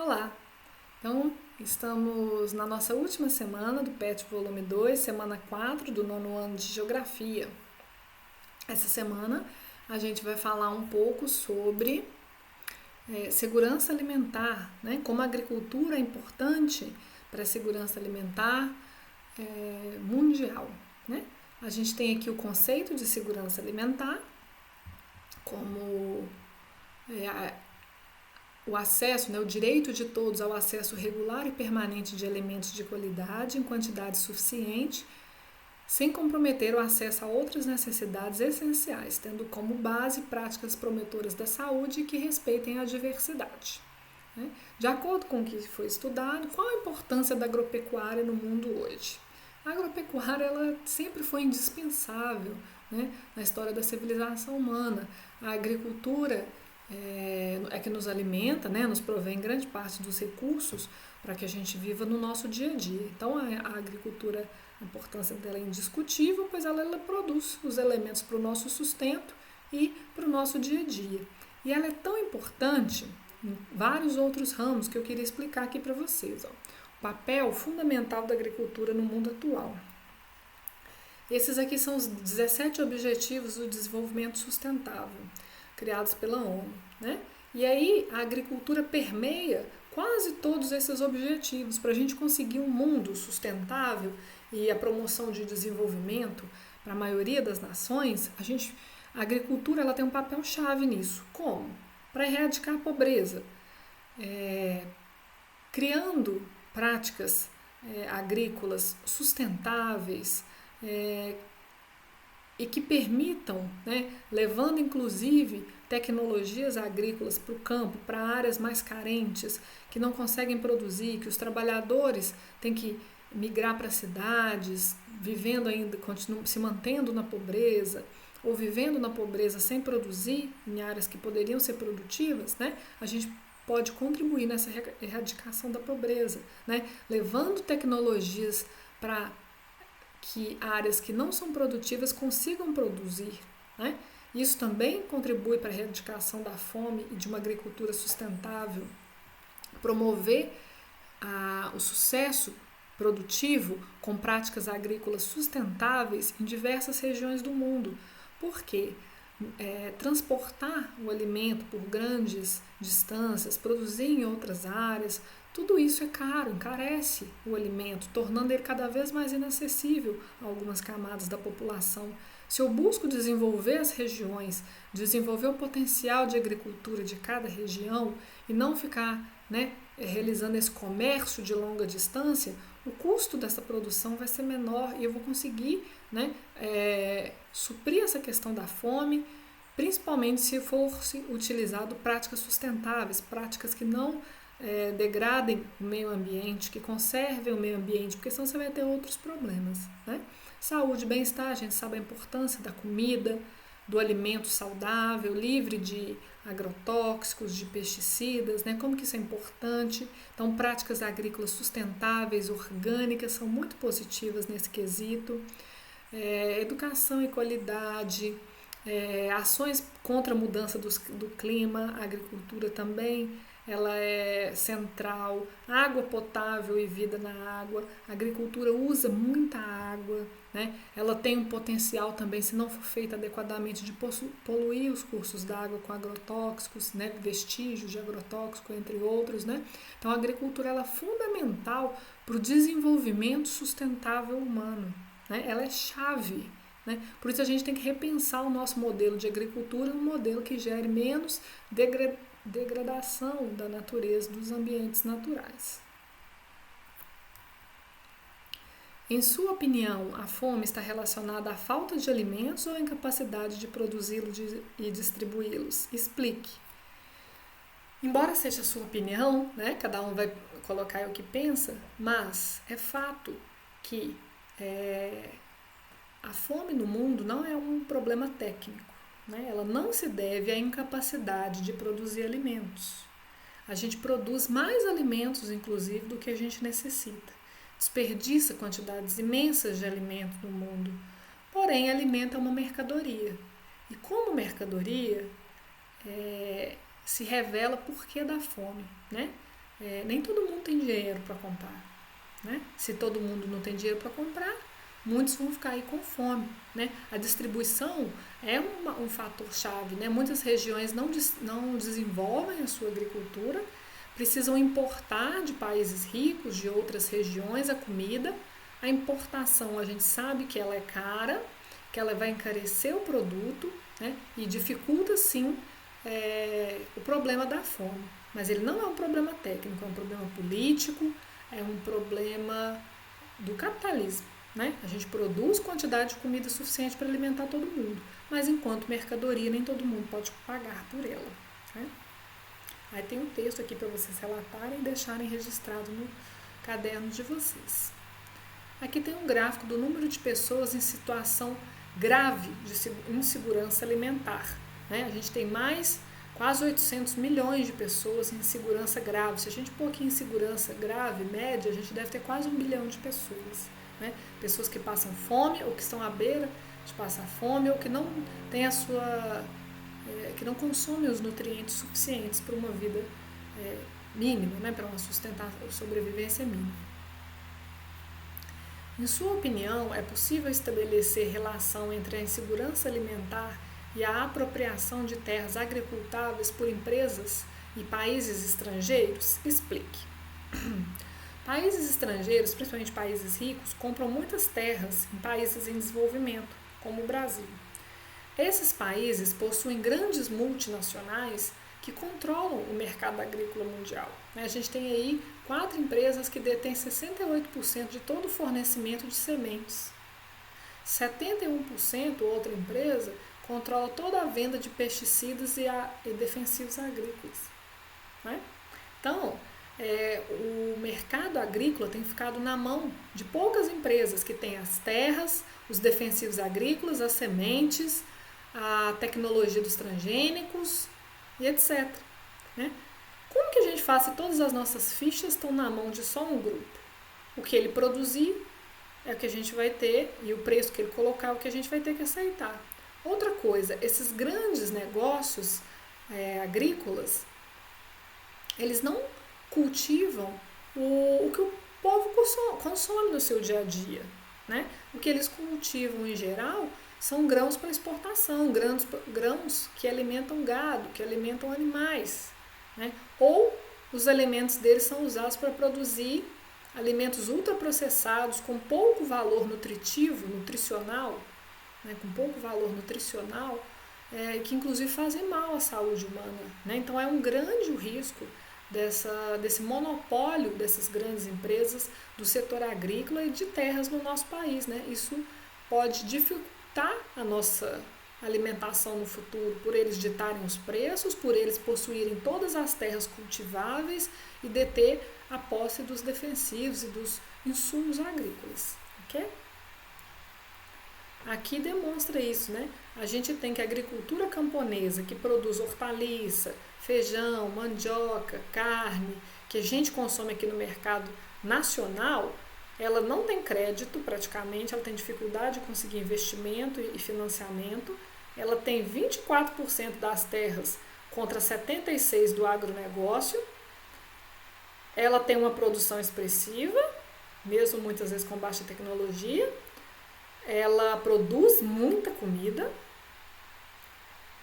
Olá! Então, estamos na nossa última semana do PET Volume 2, semana 4 do nono ano de Geografia. Essa semana a gente vai falar um pouco sobre segurança alimentar, né? Como a agricultura é importante para a segurança alimentar mundial, né? A gente tem aqui o conceito de segurança alimentar como o acesso, né, o direito de todos ao acesso regular e permanente de alimentos de qualidade em quantidade suficiente, sem comprometer o acesso a outras necessidades essenciais, tendo como base práticas promotoras da saúde que respeitem a diversidade. Né? De acordo com o que foi estudado, qual a importância da agropecuária no mundo hoje? A agropecuária ela sempre foi indispensável, né, na história da civilização humana. A agricultura é que nos alimenta, né, nos provém grande parte dos recursos para que a gente viva no nosso dia a dia. Então a agricultura, a importância dela é indiscutível, pois ela produz os elementos para o nosso sustento e para o nosso dia a dia. E ela é tão importante em vários outros ramos que eu queria explicar aqui para vocês. Ó. O papel fundamental da agricultura no mundo atual. Esses aqui são os 17 Objetivos do Desenvolvimento Sustentável, criados pela ONU. Né? E aí a agricultura permeia quase todos esses objetivos. Para a gente conseguir um mundo sustentável e a promoção de desenvolvimento para a maioria das nações, a agricultura ela tem um papel chave nisso. Como? Para erradicar a pobreza, criando práticas agrícolas sustentáveis, e que permitam, né, levando inclusive tecnologias agrícolas para o campo, para áreas mais carentes, que não conseguem produzir, que os trabalhadores têm que migrar para cidades, vivendo ainda, se mantendo na pobreza, ou vivendo na pobreza sem produzir em áreas que poderiam ser produtivas, né, a gente pode contribuir nessa erradicação da pobreza, né, levando tecnologias para que áreas que não são produtivas consigam produzir. Né? Isso também contribui para a erradicação da fome e de uma agricultura sustentável. Promover o sucesso produtivo com práticas agrícolas sustentáveis em diversas regiões do mundo. Por quê? Transportar o alimento por grandes distâncias, produzir em outras áreas, tudo isso é caro, encarece o alimento, tornando ele cada vez mais inacessível a algumas camadas da população. Se eu busco desenvolver as regiões, desenvolver o potencial de agricultura de cada região e não ficar, né, realizando esse comércio de longa distância, o custo dessa produção vai ser menor e eu vou conseguir, né, suprir essa questão da fome, principalmente se for utilizado práticas sustentáveis, práticas que não degradem o meio ambiente, que conservem o meio ambiente, porque senão você vai ter outros problemas. Né? Saúde e bem-estar, a gente sabe a importância da comida, do alimento saudável, livre de agrotóxicos, de pesticidas, né? Como que isso é importante. Então, práticas agrícolas sustentáveis, orgânicas, são muito positivas nesse quesito. Educação e qualidade, ações contra a mudança do clima, a agricultura também ela é central, água potável e vida na água, a agricultura usa muita água, né? Ela tem um potencial também, se não for feita adequadamente, de poluir os cursos d'água com agrotóxicos, né? Vestígios de agrotóxico, entre outros. Né? Então a agricultura ela é fundamental para o desenvolvimento sustentável humano, né? Ela é chave. Né? Por isso a gente tem que repensar o nosso modelo de agricultura, um modelo que gere menos degradação da natureza, dos ambientes naturais. Em sua opinião, a fome está relacionada à falta de alimentos ou à incapacidade de produzi-los e distribuí-los? Explique. Embora seja a sua opinião, né, cada um vai colocar o que pensa, mas é fato que a fome no mundo não é um problema técnico. Né? Ela não se deve à incapacidade de produzir alimentos. A gente produz mais alimentos, inclusive, do que a gente necessita. Desperdiça quantidades imensas de alimentos no mundo. Porém, alimento é uma mercadoria. E como mercadoria, se revela por que da fome. Né? nem todo mundo tem dinheiro para comprar, né? Se todo mundo não tem dinheiro para comprar, muitos vão ficar aí com fome, né? A distribuição é um fator-chave, né? Muitas regiões não desenvolvem a sua agricultura, precisam importar de países ricos, de outras regiões, a comida. A importação, a gente sabe que ela é cara, que ela vai encarecer o produto, né? E dificulta, sim, o problema da fome. Mas ele não é um problema técnico, é um problema político, é um problema do capitalismo, né? A gente produz quantidade de comida suficiente para alimentar todo mundo, mas enquanto mercadoria nem todo mundo pode pagar por ela, né? Aí tem um texto aqui para vocês relatarem e deixarem registrado no caderno de vocês. Aqui tem um gráfico do número de pessoas em situação grave de insegurança alimentar, né? A gente tem quase 800 milhões de pessoas em insegurança grave. Se a gente pôr aqui insegurança grave, média, a gente deve ter quase 1 bilhão de pessoas, né? Pessoas que passam fome ou que estão à beira de passar fome ou que não têm que não consomem os nutrientes suficientes para uma vida mínima, né? Para uma sobrevivência mínima. Em sua opinião, é possível estabelecer relação entre a insegurança alimentar e a apropriação de terras agricultáveis por empresas e países estrangeiros? Explique. Países estrangeiros, principalmente países ricos, compram muitas terras em países em desenvolvimento, como o Brasil. Esses países possuem grandes multinacionais que controlam o mercado agrícola mundial. A gente tem aí 4 empresas que detêm 68% de todo o fornecimento de sementes. 71% outra empresa controla toda a venda de pesticidas e defensivos agrícolas, né? Então, o mercado agrícola tem ficado na mão de poucas empresas que têm as terras, os defensivos agrícolas, as sementes, a tecnologia dos transgênicos e etc, né? Como que a gente faz se todas as nossas fichas estão na mão de só um grupo? O que ele produzir é o que a gente vai ter e o preço que ele colocar é o que a gente vai ter que aceitar. Outra coisa, esses grandes negócios agrícolas, eles não cultivam o que o povo consome no seu dia a dia, né? O que eles cultivam em geral são grãos para exportação, grãos que alimentam gado, que alimentam animais, né? Ou os alimentos deles são usados para produzir alimentos ultraprocessados com pouco valor nutricional, né? Com pouco valor nutricional, que inclusive fazem mal à saúde humana, né? Então é um grande risco desse monopólio dessas grandes empresas do setor agrícola e de terras no nosso país, né? Isso pode dificultar a nossa alimentação no futuro, por eles ditarem os preços, por eles possuírem todas as terras cultiváveis e deter a posse dos defensivos e dos insumos agrícolas, ok? Aqui demonstra isso, né? A gente tem que a agricultura camponesa, que produz hortaliça, feijão, mandioca, carne, que a gente consome aqui no mercado nacional, ela não tem crédito praticamente, ela tem dificuldade de conseguir investimento e financiamento, ela tem 24% das terras contra 76% do agronegócio, ela tem uma produção expressiva, mesmo muitas vezes com baixa tecnologia, ela produz muita comida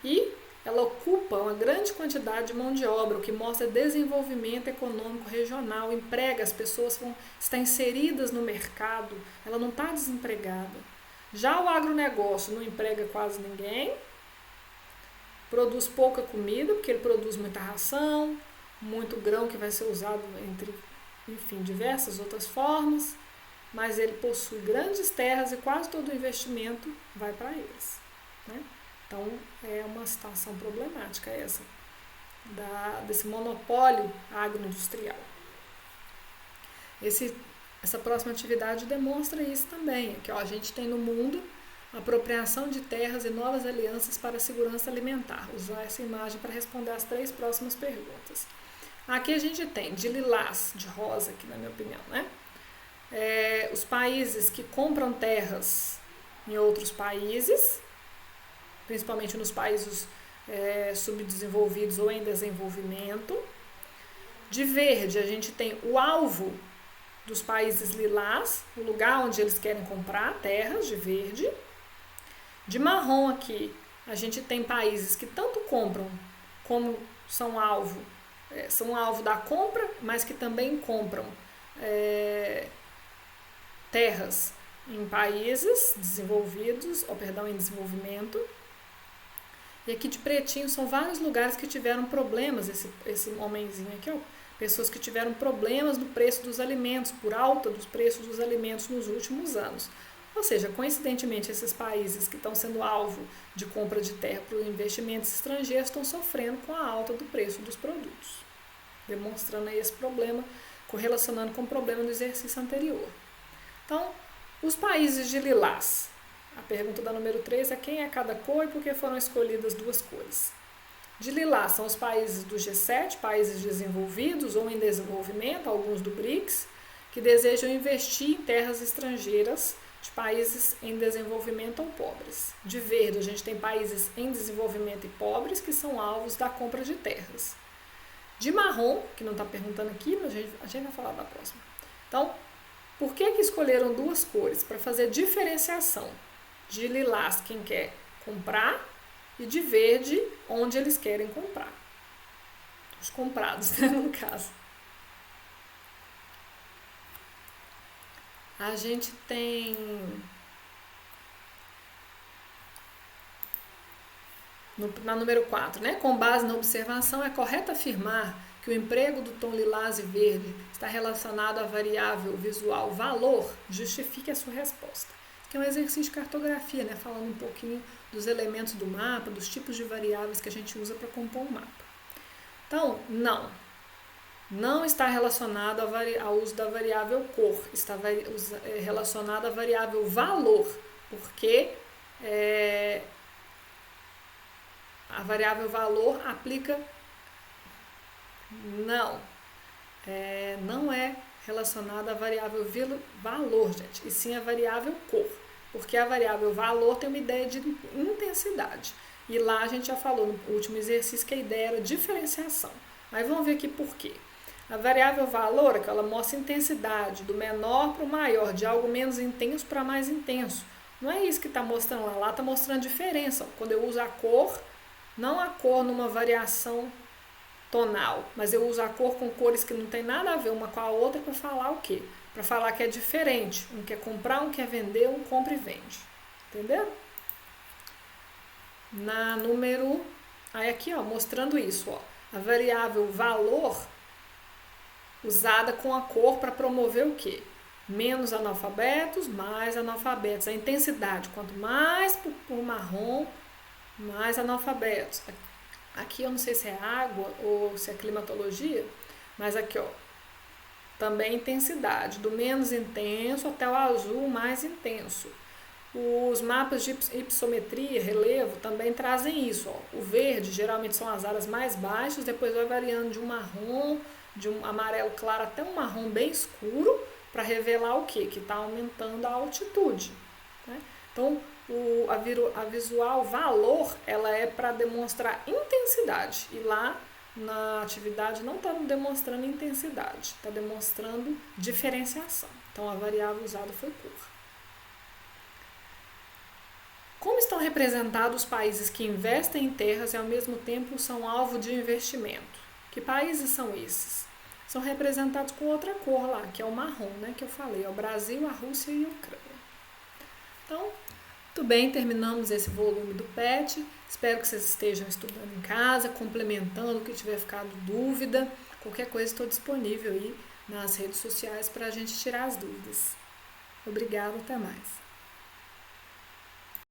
e ela ocupa uma grande quantidade de mão de obra, o que mostra desenvolvimento econômico regional, emprega, as pessoas vão estar inseridas no mercado, ela não está desempregada. Já o agronegócio não emprega quase ninguém, produz pouca comida, porque ele produz muita ração, muito grão que vai ser usado entre, diversas outras formas, mas ele possui grandes terras e quase todo o investimento vai para eles, né? Então, é uma situação problemática essa, desse monopólio agroindustrial. Essa próxima atividade demonstra isso também, que a gente tem no mundo apropriação de terras e novas alianças para a segurança alimentar. Usar essa imagem para responder as 3 próximas perguntas. Aqui a gente tem de lilás, de rosa, aqui na minha opinião, né? Os países que compram terras em outros países, principalmente nos países subdesenvolvidos ou em desenvolvimento. De verde, a gente tem o alvo dos países lilás, o lugar onde eles querem comprar terras de verde. De marrom aqui, a gente tem países que tanto compram como são alvo da compra, mas que também compram terras em países desenvolvidos, em desenvolvimento. E aqui de pretinho são vários lugares que tiveram problemas, esse homenzinho aqui, ó, pessoas que tiveram problemas no preço dos alimentos, por alta dos preços dos alimentos nos últimos anos. Ou seja, coincidentemente, esses países que estão sendo alvo de compra de terra para investimentos estrangeiros estão sofrendo com a alta do preço dos produtos, demonstrando aí esse problema, correlacionando com o problema do exercício anterior. Então, os países de lilás. A pergunta da número 3 é quem é cada cor e por que foram escolhidas duas cores. De lilás são os países do G7, países desenvolvidos ou em desenvolvimento, alguns do BRICS, que desejam investir em terras estrangeiras de países em desenvolvimento ou pobres. De verde, a gente tem países em desenvolvimento e pobres que são alvos da compra de terras. De marrom, que não está perguntando aqui, mas a gente vai falar da próxima. Então, por que escolheram duas cores? Para fazer diferenciação. De lilás, quem quer comprar, e de verde, onde eles querem comprar. Os comprados, né, no caso. A gente tem na número 4, né? Com base na observação, é correto afirmar que o emprego do tom lilás e verde está relacionado à variável visual valor? Justifique a sua resposta. Que é um exercício de cartografia, né? Falando um pouquinho dos elementos do mapa, dos tipos de variáveis que a gente usa para compor um mapa. Então, não está relacionado ao uso da variável cor, está relacionado à variável valor, porque a variável valor aplica... Não é relacionada à variável valor, gente, e sim a variável cor, porque a variável valor tem uma ideia de intensidade. E lá a gente já falou no último exercício que a ideia era diferenciação. Aí vamos ver aqui por quê. A variável valor é que ela mostra intensidade, do menor para o maior, de algo menos intenso para mais intenso. Não é isso que está mostrando lá, está mostrando diferença. Quando eu uso a cor, não a cor numa variação tonal, mas eu uso a cor com cores que não tem nada a ver uma com a outra para falar o quê? Para falar que é diferente. Um quer comprar, um quer vender, um compra e vende. Entendeu? Na número... Aí aqui, ó, mostrando isso, ó. A variável valor usada com a cor para promover o quê? Menos analfabetos, mais analfabetos. A intensidade, quanto mais por marrom, mais analfabetos. Aqui eu não sei se é água ou se é climatologia, mas aqui, ó, também intensidade, do menos intenso até o azul mais intenso. Os mapas de hipossometria, relevo, também trazem isso, ó. O verde geralmente são as áreas mais baixas, depois vai variando de um marrom, de um amarelo claro até um marrom bem escuro, para revelar o quê? Que está aumentando a altitude, né? Então, a visual valor, ela é para demonstrar intensidade, e lá na atividade não está demonstrando intensidade, está demonstrando diferenciação. Então, a variável usada foi cor. Como estão representados os países que investem em terras e ao mesmo tempo são alvo de investimento? Que países são esses? São representados com outra cor lá, que é o marrom, né, que eu falei, é o Brasil, a Rússia e a Ucrânia. Então, muito bem, terminamos esse volume do PET. Espero que vocês estejam estudando em casa, complementando o que tiver ficado dúvida. Qualquer coisa, estou disponível aí nas redes sociais para a gente tirar as dúvidas. Obrigada, até mais.